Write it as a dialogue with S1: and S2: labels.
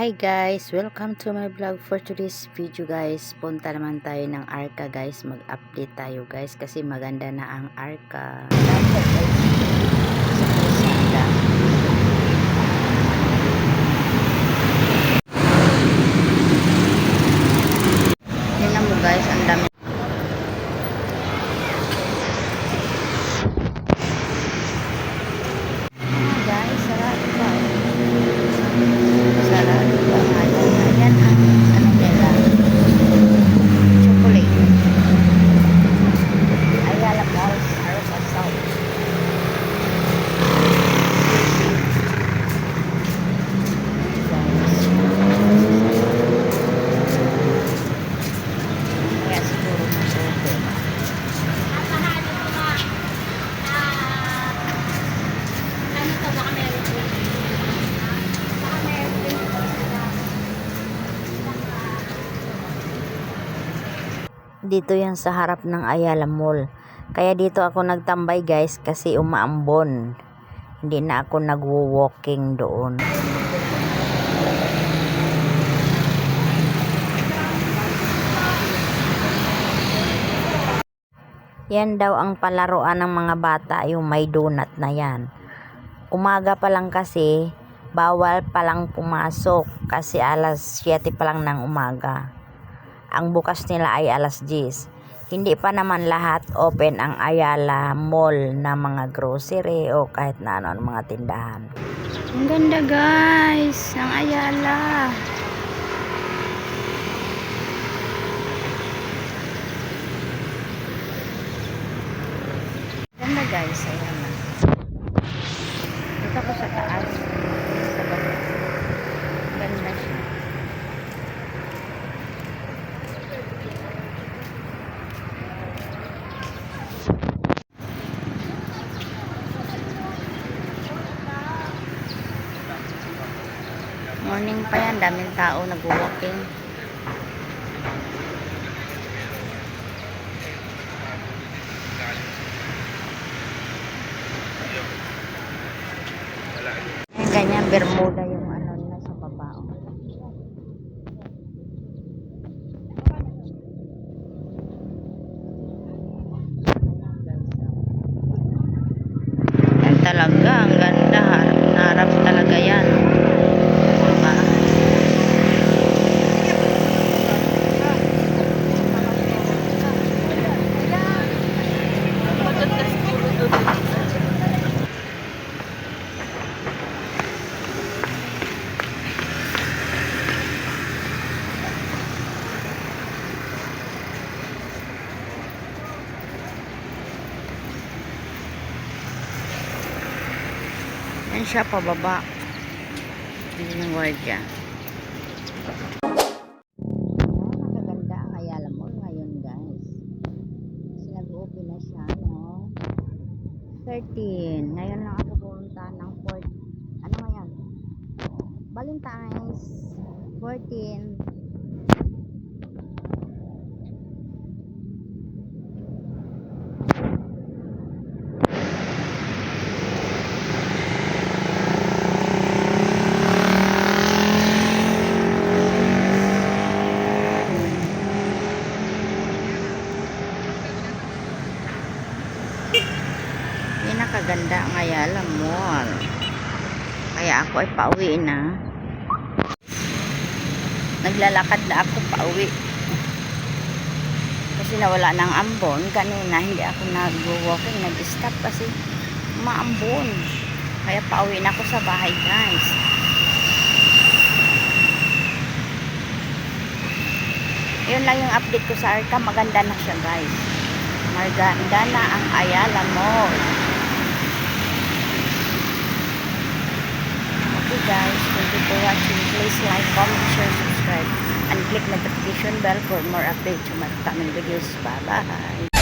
S1: Hi guys! Welcome to my vlog for today's video guys. Punta naman tayo ng Arca guys. Mag-update tayo guys kasi maganda na ang Arca. Tingnan mo guys, ang dami. Guys, sarado pa. Sarado pa. Ayan ang ano nila. Chocolate. Ayala Malls, Arca South. Kaya siguro mag-open. Dito yan sa harap ng Ayala Mall. Kaya dito ako nagtambay guys kasi umaambon. Hindi na ako nagwo-walking doon. Yan daw ang palaruan ng mga bata, yung may donut na yan. Umaga pa lang kasi, bawal pa lang pumasok kasi alas 7 pa lang ng umaga. Ang bukas nila ay alas 10. Hindi pa naman lahat open ang Ayala Mall na mga grocery o kahit na ano mga tindahan. Ang ganda guys ng Ayala. Ganda guys, ayan na. Dito ko sa taas. Sa baba. Ganda siya. Morning pa yan, daming tao nag-walking. Ganyan, Bermuda yung ano na sa baba. Yan talaga, ang ganda. Harap talaga yan. Diba? Yan siya pababa. Hindi ng guardia. Magaganda ang Ayala Mall ngayon guys. Kasi nag-open na siya, no? 13. Ngayon lang ako pumunta ng 4. Ano ngayon? Valentine's 14. Pinakaganda ang Ayala Mall. Kaya ako ay pauwi na. Naglalakad na ako pauwi. Kasi nawala ng ambon. Kanina hindi ako nag-walking. Nag-stop kasi maambon. Kaya pauwi na ako sa bahay guys. Yun lang yung update ko sa Arca. Maganda na siya guys. Maganda na ang Ayala Mall. Okay guys, thank you for watching. Please like, comment, share, subscribe, and click notification bell for more updates on my coming videos. Bye bye.